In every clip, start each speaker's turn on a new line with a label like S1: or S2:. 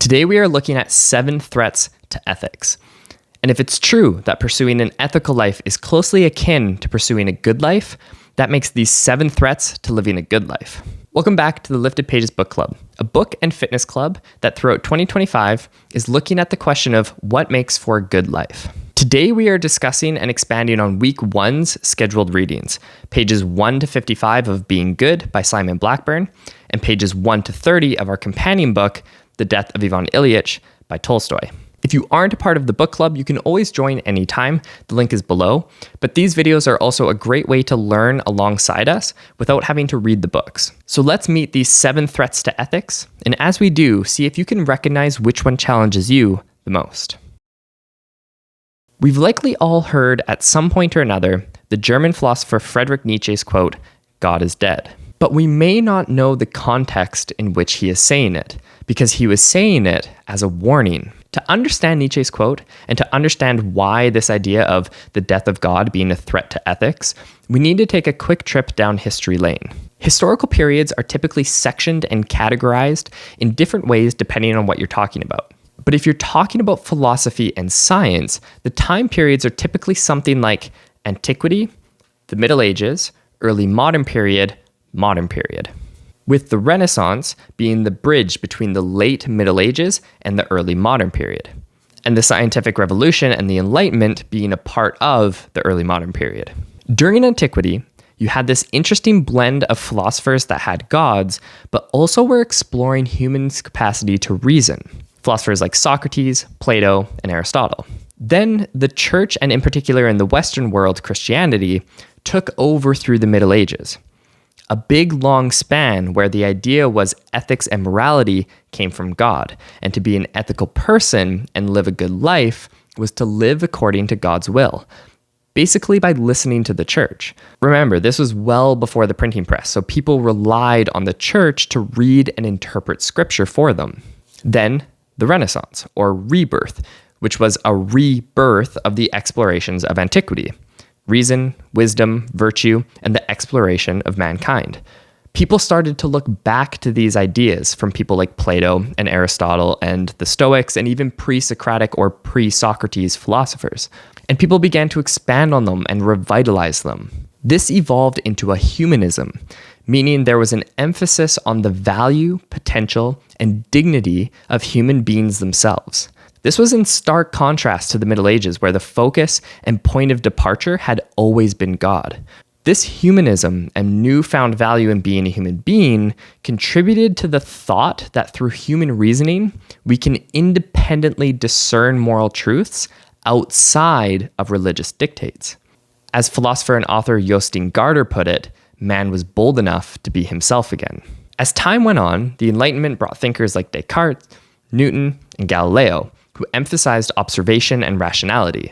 S1: Today we are looking at 7 threats to ethics. And if it's true that pursuing an ethical life is closely akin to pursuing a good life, that makes these 7 threats to living a good life. Welcome back to the Lifted Pages Book Club, a book and fitness club that throughout 2025 is looking at the question of what makes for a good life. Today we are discussing and expanding on week 1's scheduled readings, pages 1 to 55 of Being Good by Simon Blackburn, and pages 1 to 30 of our companion book, The Death of Ivan Ilyich by Tolstoy. If you aren't a part of the book club, you can always join anytime. The link is below. But these videos are also a great way to learn alongside us without having to read the books. So let's meet these 7 threats to ethics. And as we do, see if you can recognize which one challenges you the most. We've likely all heard at some point or another the German philosopher Friedrich Nietzsche's quote, "God is dead." But we may not know the context in which he is saying it, because he was saying it as a warning. To understand Nietzsche's quote and to understand why this idea of the death of God being a threat to ethics, we need to take a quick trip down history lane. Historical periods are typically sectioned and categorized in different ways depending on what you're talking about. But if you're talking about philosophy and science, the time periods are typically something like antiquity, the Middle Ages, early modern period, with the Renaissance being the bridge between the late Middle Ages and the early modern period, and the scientific revolution and the Enlightenment being a part of the early modern period. During antiquity, you had this interesting blend of philosophers that had gods, but also were exploring humans' capacity to reason. Philosophers like Socrates, Plato, and Aristotle. Then the church, and in particular in the Western world, Christianity, took over through the Middle Ages. A big, long span where the idea was ethics and morality came from God, and to be an ethical person and live a good life was to live according to God's will, basically by listening to the church. Remember, this was well before the printing press, so people relied on the church to read and interpret scripture for them. Then, the Renaissance, or rebirth, which was a rebirth of the explorations of antiquity. Reason, wisdom, virtue, and the exploration of mankind. People started to look back to these ideas from people like Plato and Aristotle and the Stoics and even pre-Socratic or pre-Socrates philosophers. And people began to expand on them and revitalize them. This evolved into a humanism, meaning there was an emphasis on the value, potential, and dignity of human beings themselves. This was in stark contrast to the Middle Ages, where the focus and point of departure had always been God. This humanism and newfound value in being a human being contributed to the thought that through human reasoning, we can independently discern moral truths outside of religious dictates. As philosopher and author Jostein Gaarder put it, man was bold enough to be himself again. As time went on, the Enlightenment brought thinkers like Descartes, Newton, and Galileo, who emphasized observation and rationality.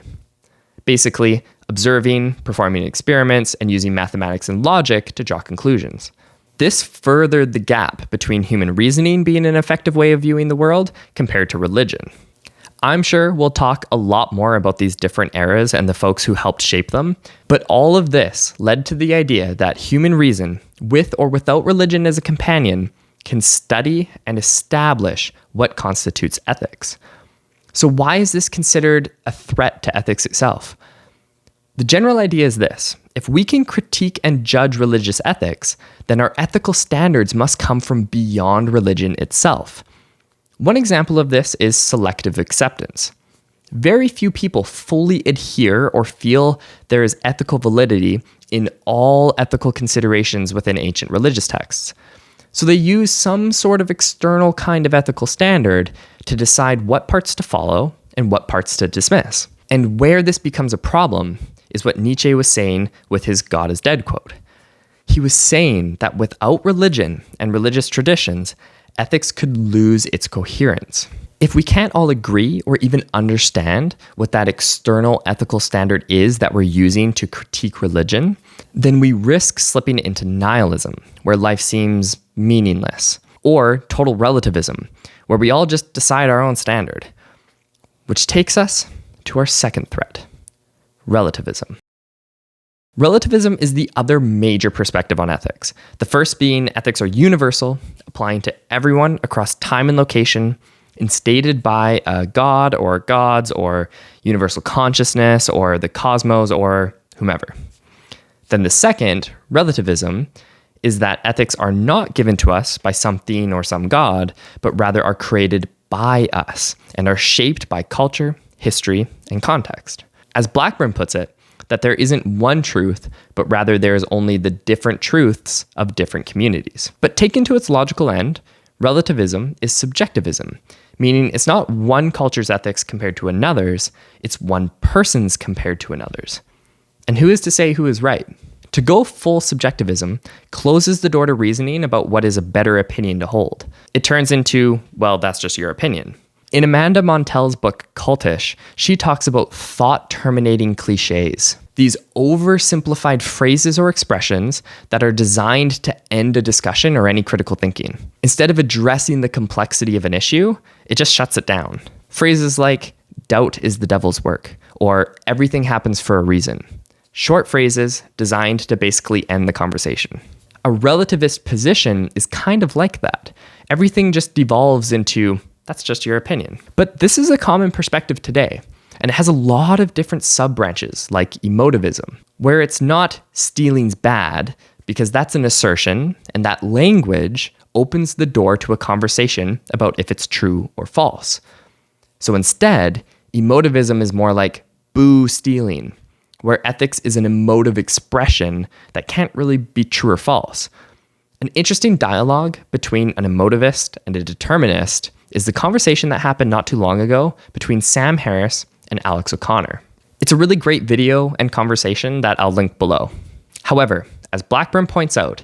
S1: Basically, observing, performing experiments, and using mathematics and logic to draw conclusions. This furthered the gap between human reasoning being an effective way of viewing the world compared to religion. I'm sure we'll talk a lot more about these different eras and the folks who helped shape them, but all of this led to the idea that human reason, with or without religion as a companion, can study and establish what constitutes ethics. So why is this considered a threat to ethics itself? The general idea is this: if we can critique and judge religious ethics, then our ethical standards must come from beyond religion itself. One example of this is selective acceptance. Very few people fully adhere or feel there is ethical validity in all ethical considerations within ancient religious texts. So they use some sort of external kind of ethical standard to decide what parts to follow and what parts to dismiss. And where this becomes a problem is what Nietzsche was saying with his "God is dead" quote. He was saying that without religion and religious traditions, ethics could lose its coherence. If we can't all agree or even understand what that external ethical standard is that we're using to critique religion, then we risk slipping into nihilism, where life seems meaningless, or total relativism, where we all just decide our own standard. Which takes us to our second threat: relativism. Relativism is the other major perspective on ethics. The first being ethics are universal, applying to everyone across time and location, instated by a god or gods or universal consciousness or the cosmos or whomever. Then the second, relativism, is that ethics are not given to us by something or some god, but rather are created by us and are shaped by culture, history, and context. As Blackburn puts it, that there isn't one truth, but rather there is only the different truths of different communities. But taken to its logical end, relativism is subjectivism, meaning it's not one culture's ethics compared to another's, it's one person's compared to another's. And who is to say who is right? To go full subjectivism closes the door to reasoning about what is a better opinion to hold. It turns into, well, that's just your opinion. In Amanda Montell's book Cultish, she talks about thought-terminating cliches, these oversimplified phrases or expressions that are designed to end a discussion or any critical thinking. Instead of addressing the complexity of an issue, it just shuts it down. Phrases like, doubt is the devil's work, or everything happens for a reason. Short phrases designed to basically end the conversation. A relativist position is kind of like that. Everything just devolves into, that's just your opinion. But this is a common perspective today, and it has a lot of different sub-branches, like emotivism, where it's not stealing's bad, because that's an assertion, and that language opens the door to a conversation about if it's true or false. So instead, emotivism is more like boo stealing, where ethics is an emotive expression that can't really be true or false. An interesting dialogue between an emotivist and a determinist is the conversation that happened not too long ago between Sam Harris and Alex O'Connor. It's a really great video and conversation that I'll link below. However, as Blackburn points out,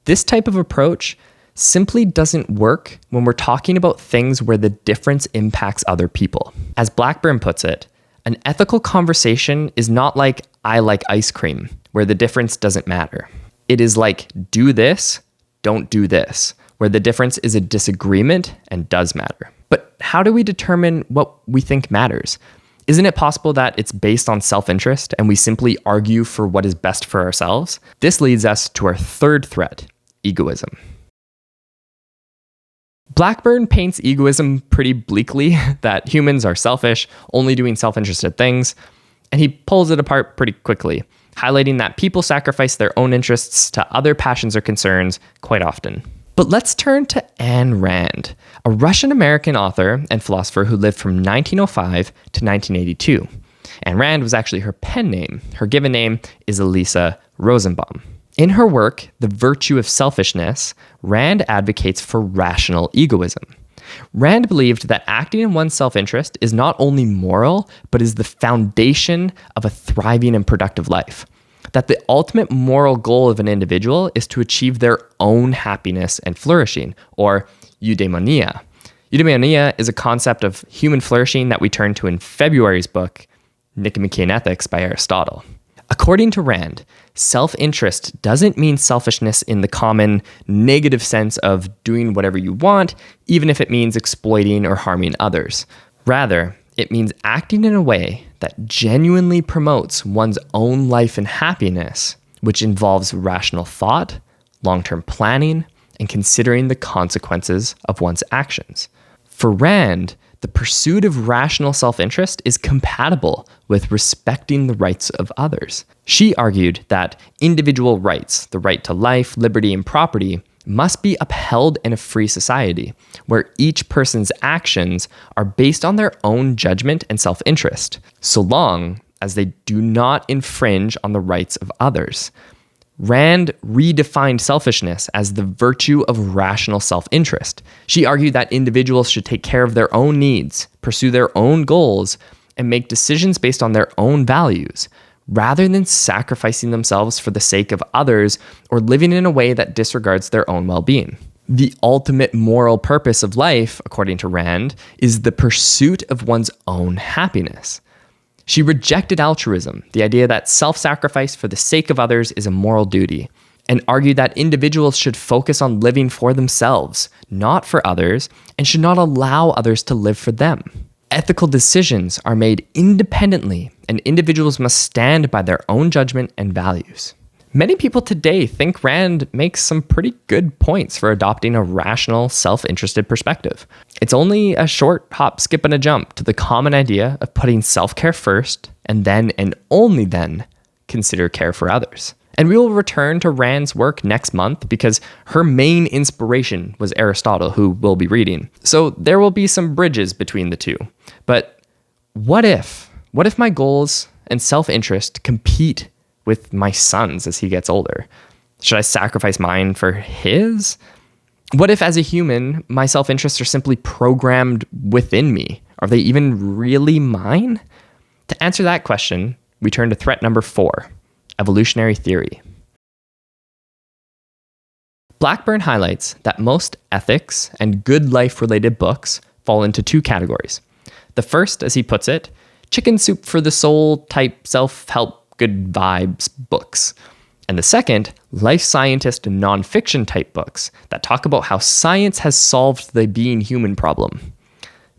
S1: this type of approach simply doesn't work when we're talking about things where the difference impacts other people. As Blackburn puts it, an ethical conversation is not like I like ice cream, where the difference doesn't matter. It is like do this, don't do this, where the difference is a disagreement and does matter. But how do we determine what we think matters? Isn't it possible that it's based on self-interest and we simply argue for what is best for ourselves? This leads us to our third threat, egoism. Blackburn paints egoism pretty bleakly, that humans are selfish, only doing self-interested things, and he pulls it apart pretty quickly, highlighting that people sacrifice their own interests to other passions or concerns quite often. But let's turn to Ayn Rand, a Russian-American author and philosopher who lived from 1905 to 1982. Ayn Rand was actually her pen name. Her given name is Elisa Rosenbaum. In her work, The Virtue of Selfishness, Rand advocates for rational egoism. Rand believed that acting in one's self-interest is not only moral, but is the foundation of a thriving and productive life. That the ultimate moral goal of an individual is to achieve their own happiness and flourishing, or eudaimonia. Eudaimonia is a concept of human flourishing that we turn to in February's book, Nicomachean Ethics by Aristotle. According to Rand, self-interest doesn't mean selfishness in the common negative sense of doing whatever you want, even if it means exploiting or harming others. Rather, it means acting in a way that genuinely promotes one's own life and happiness, which involves rational thought, long-term planning, and considering the consequences of one's actions. For Rand, the pursuit of rational self-interest is compatible with respecting the rights of others. She argued that individual rights, the right to life, liberty, and property, must be upheld in a free society, where each person's actions are based on their own judgment and self-interest, so long as they do not infringe on the rights of others. Rand redefined selfishness as the virtue of rational self-interest. She argued that individuals should take care of their own needs, pursue their own goals, and make decisions based on their own values, rather than sacrificing themselves for the sake of others or living in a way that disregards their own well-being. The ultimate moral purpose of life, according to Rand, is the pursuit of one's own happiness. She rejected altruism, the idea that self-sacrifice for the sake of others is a moral duty, and argued that individuals should focus on living for themselves, not for others, and should not allow others to live for them. Ethical decisions are made independently, and individuals must stand by their own judgment and values. Many people today think Rand makes some pretty good points for adopting a rational, self-interested perspective. It's only a short hop, skip, and a jump to the common idea of putting self-care first and then and only then consider care for others. And we will return to Rand's work next month because her main inspiration was Aristotle, who we'll be reading. So there will be some bridges between the two. But what if my goals and self-interest compete with my son's as he gets older? Should I sacrifice mine for his? What if as a human, my self-interests are simply programmed within me? Are they even really mine? To answer that question, we turn to threat number 4, evolutionary theory. Blackburn highlights that most ethics and good life-related books fall into 2 categories. The first, as he puts it, chicken soup for the soul type self-help good vibes books. And the second, life scientist and nonfiction type books that talk about how science has solved the being human problem.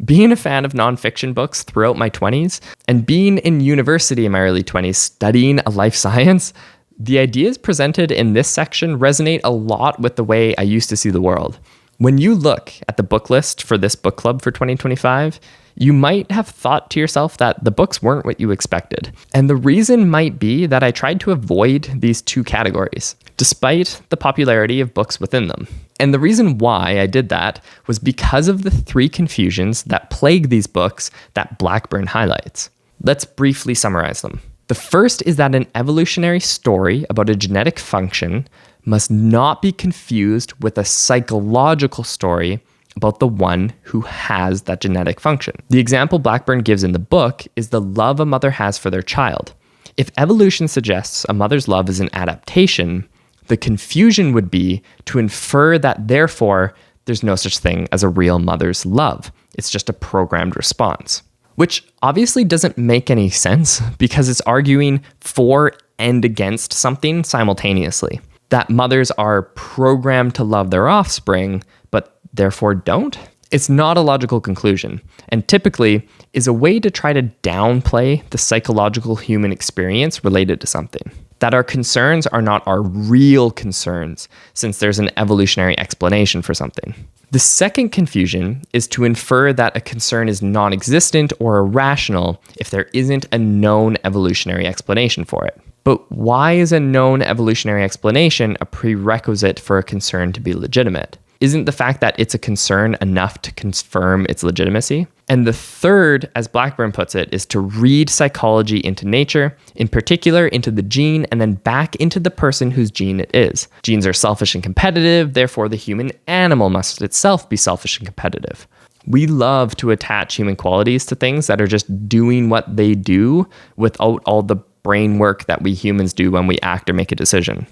S1: Being a fan of nonfiction books throughout my 20s and being in university in my early 20s studying a life science, the ideas presented in this section resonate a lot with the way I used to see the world. When you look at the book list for this book club for 2025, you might have thought to yourself that the books weren't what you expected. And the reason might be that I tried to avoid these 2 categories, despite the popularity of books within them. And the reason why I did that was because of the 3 confusions that plague these books that Blackburn highlights. Let's briefly summarize them. The first is that an evolutionary story about a genetic function must not be confused with a psychological story about the one who has that genetic function. The example Blackburn gives in the book is the love a mother has for their child. If evolution suggests a mother's love is an adaptation, the confusion would be to infer that therefore there's no such thing as a real mother's love. It's just a programmed response, which obviously doesn't make any sense because it's arguing for and against something simultaneously. That mothers are programmed to love their offspring, but therefore don't? It's not a logical conclusion, and typically is a way to try to downplay the psychological human experience related to something. That our concerns are not our real concerns, since there's an evolutionary explanation for something. The second confusion is to infer that a concern is non-existent or irrational if there isn't a known evolutionary explanation for it. But why is a known evolutionary explanation a prerequisite for a concern to be legitimate? Isn't the fact that it's a concern enough to confirm its legitimacy? And the third, as Blackburn puts it, is to read psychology into nature, in particular into the gene, and then back into the person whose gene it is. Genes are selfish and competitive, therefore the human animal must itself be selfish and competitive. We love to attach human qualities to things that are just doing what they do without all the brain work that we humans do when we act or make a decision.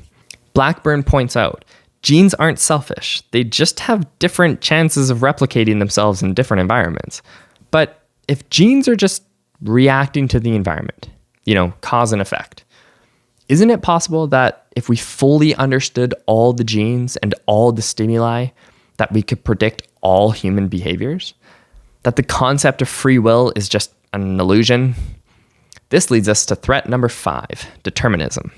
S1: Blackburn points out, genes aren't selfish. They just have different chances of replicating themselves in different environments. But if genes are just reacting to the environment, cause and effect, isn't it possible that if we fully understood all the genes and all the stimuli, that we could predict all human behaviors? That the concept of free will is just an illusion? This leads us to threat number 5, determinism.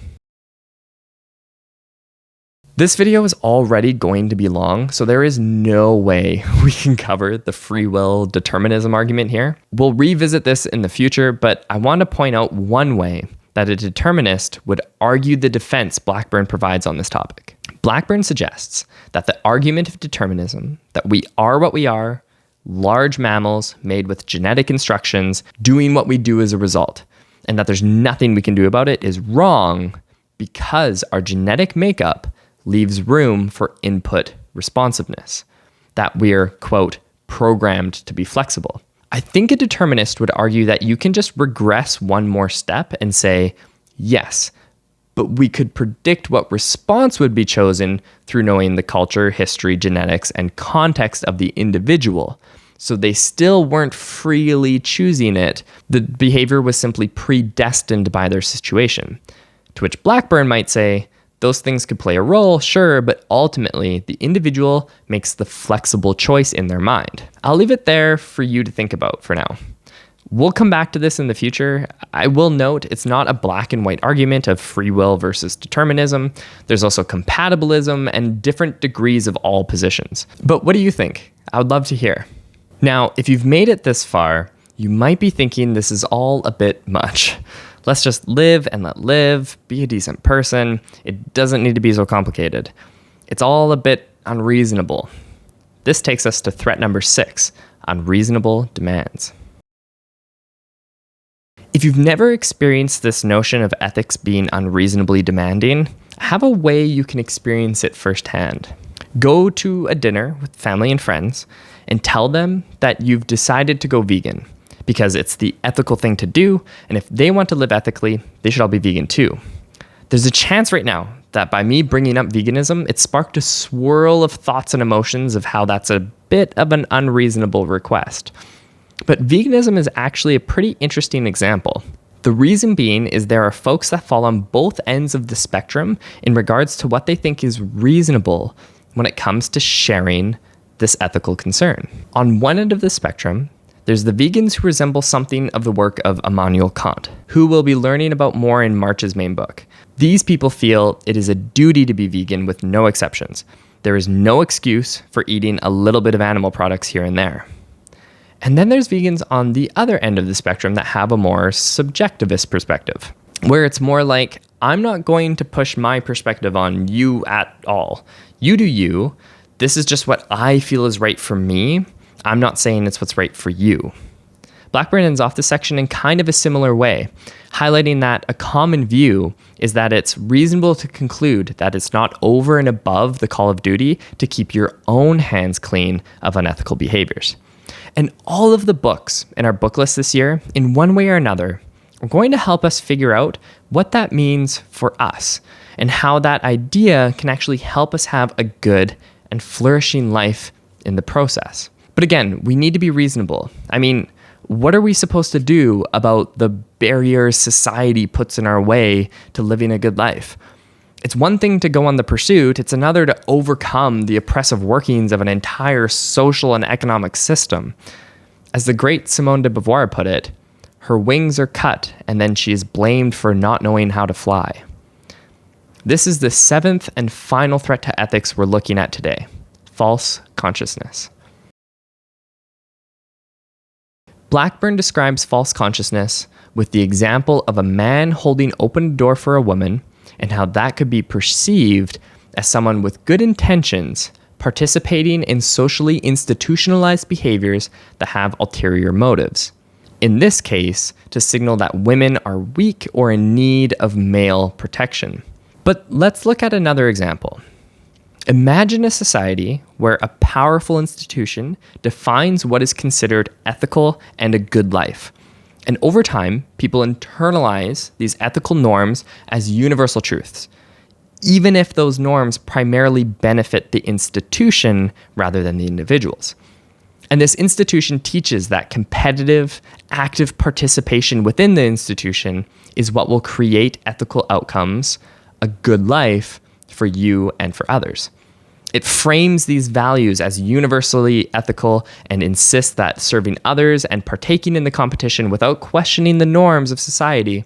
S1: This video is already going to be long, so there is no way we can cover the free will determinism argument here. We'll revisit this in the future, but I want to point out one way that a determinist would argue the defense Blackburn provides on this topic. Blackburn suggests that the argument of determinism, that we are what we are, large mammals made with genetic instructions, doing what we do as a result, and that there's nothing we can do about it, is wrong because our genetic makeup leaves room for input responsiveness, that we're, quote, programmed to be flexible. I think a determinist would argue that you can just regress one more step and say, yes, but we could predict what response would be chosen through knowing the culture, history, genetics, and context of the individual. So they still weren't freely choosing it. The behavior was simply predestined by their situation. To which Blackburn might say, those things could play a role, sure, but ultimately the individual makes the flexible choice in their mind. I'll leave it there for you to think about for now. We'll come back to this in the future. I will note it's not a black and white argument of free will versus determinism. There's also compatibilism and different degrees of all positions. But what do you think? I would love to hear. Now, if you've made it this far, you might be thinking this is all a bit much. Let's just live and let live, be a decent person. It doesn't need to be so complicated. It's all a bit unreasonable. This takes us to threat number 6, unreasonable demands. If you've never experienced this notion of ethics being unreasonably demanding, I have a way you can experience it firsthand. Go to a dinner with family and friends and tell them that you've decided to go vegan because it's the ethical thing to do, and if they want to live ethically, they should all be vegan too. There's a chance right now that by me bringing up veganism, it sparked a swirl of thoughts and emotions of how that's a bit of an unreasonable request. But veganism is actually a pretty interesting example. The reason being is there are folks that fall on both ends of the spectrum in regards to what they think is reasonable when it comes to sharing this ethical concern. On one end of the spectrum, there's the vegans who resemble something of the work of Immanuel Kant, who we'll be learning about more in March's main book. These people feel it is a duty to be vegan with no exceptions. There is no excuse for eating a little bit of animal products here and there. And then there's vegans on the other end of the spectrum that have a more subjectivist perspective, where it's more like, I'm not going to push my perspective on you at all. You do you. This is just what I feel is right for me. I'm not saying it's what's right for you. Blackburn ends off this section in kind of a similar way, highlighting that a common view is that it's reasonable to conclude that it's not over and above the call of duty to keep your own hands clean of unethical behaviors. And all of the books in our book list this year, in one way or another, are going to help us figure out what that means for us and how that idea can actually help us have a good and flourishing life in the process. But again, we need to be reasonable. I mean, what are we supposed to do about the barriers society puts in our way to living a good life? It's one thing to go on the pursuit, it's another to overcome the oppressive workings of an entire social and economic system. As the great Simone de Beauvoir put it, her wings are cut and then she is blamed for not knowing how to fly. This is the 7th and final threat to ethics we're looking at today, false consciousness. Blackburn describes false consciousness with the example of a man holding open a door for a woman and how that could be perceived as someone with good intentions participating in socially institutionalized behaviors that have ulterior motives. In this case, to signal that women are weak or in need of male protection. But let's look at another example. Imagine a society where a powerful institution defines what is considered ethical and a good life. And over time, people internalize these ethical norms as universal truths, even if those norms primarily benefit the institution rather than the individuals. And this institution teaches that competitive, active participation within the institution is what will create ethical outcomes, a good life for you and for others. It frames these values as universally ethical and insists that serving others and partaking in the competition without questioning the norms of society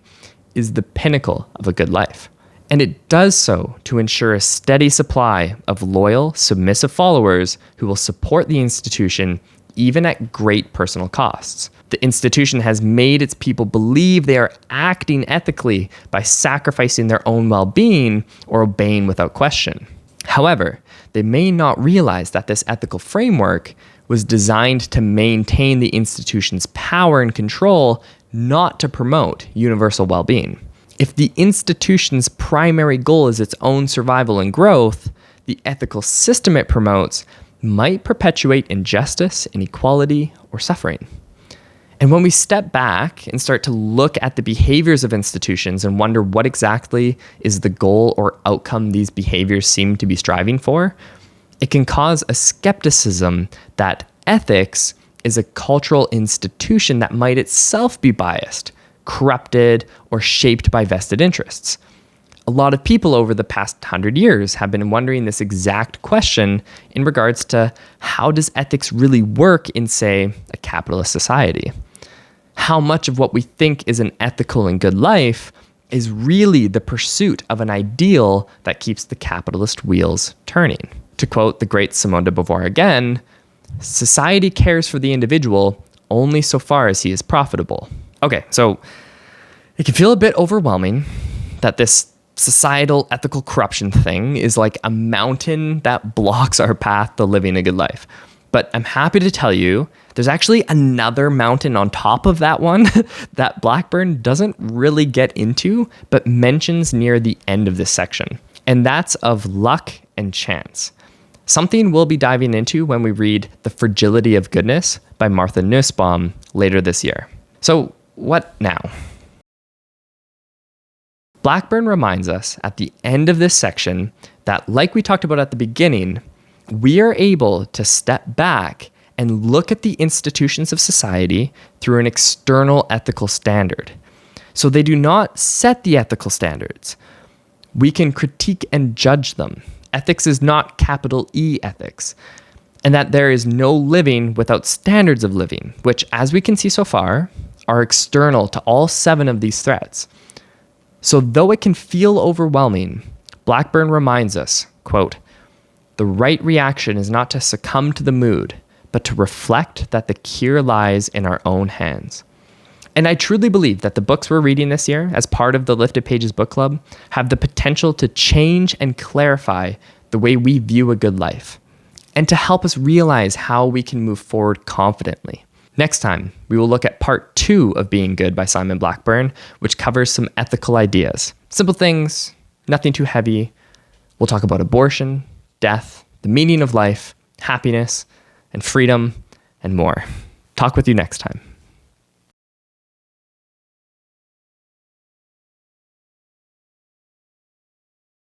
S1: is the pinnacle of a good life. And it does so to ensure a steady supply of loyal, submissive followers who will support the institution even at great personal costs. The institution has made its people believe they are acting ethically by sacrificing their own well-being or obeying without question. However, they may not realize that this ethical framework was designed to maintain the institution's power and control, not to promote universal well-being. If the institution's primary goal is its own survival and growth, the ethical system it promotes might perpetuate injustice, inequality, or suffering. And when we step back and start to look at the behaviors of institutions and wonder what exactly is the goal or outcome these behaviors seem to be striving for, it can cause a skepticism that ethics is a cultural institution that might itself be biased, corrupted, or shaped by vested interests. A lot of people over the past 100 years have been wondering this exact question in regards to how does ethics really work in, say, a capitalist society? how much of what we think is an ethical and good life is really the pursuit of an ideal that keeps the capitalist wheels turning. To quote the great Simone de Beauvoir again, society cares for the individual only so far as he is profitable. Okay, so it can feel a bit overwhelming that this societal ethical corruption thing is like a mountain that blocks our path to living a good life. But I'm happy to tell you there's actually another mountain on top of that one that Blackburn doesn't really get into, but mentions near the end of this section. And that's of luck and chance. Something we'll be diving into when we read The Fragility of Goodness by Martha Nussbaum later this year. So what now? Blackburn reminds us at the end of this section that, like we talked about at the beginning, we are able to step back and look at the institutions of society through an external ethical standard. So they do not set the ethical standards. We can critique and judge them. Ethics is not capital E ethics. And that there is no living without standards of living, which, as we can see so far, are external to all 7 of these threats. So though it can feel overwhelming, Blackburn reminds us, quote, "The right reaction is not to succumb to the mood, but to reflect that the cure lies in our own hands." And I truly believe that the books we're reading this year, as part of the Lifted Pages book club, have the potential to change and clarify the way we view a good life, and to help us realize how we can move forward confidently. Next time, we will look at part 2 of Being Good by Simon Blackburn, which covers some ethical ideas. Simple things, nothing too heavy. We'll talk about abortion, death, the meaning of life, happiness, and freedom, and more. Talk with you next time.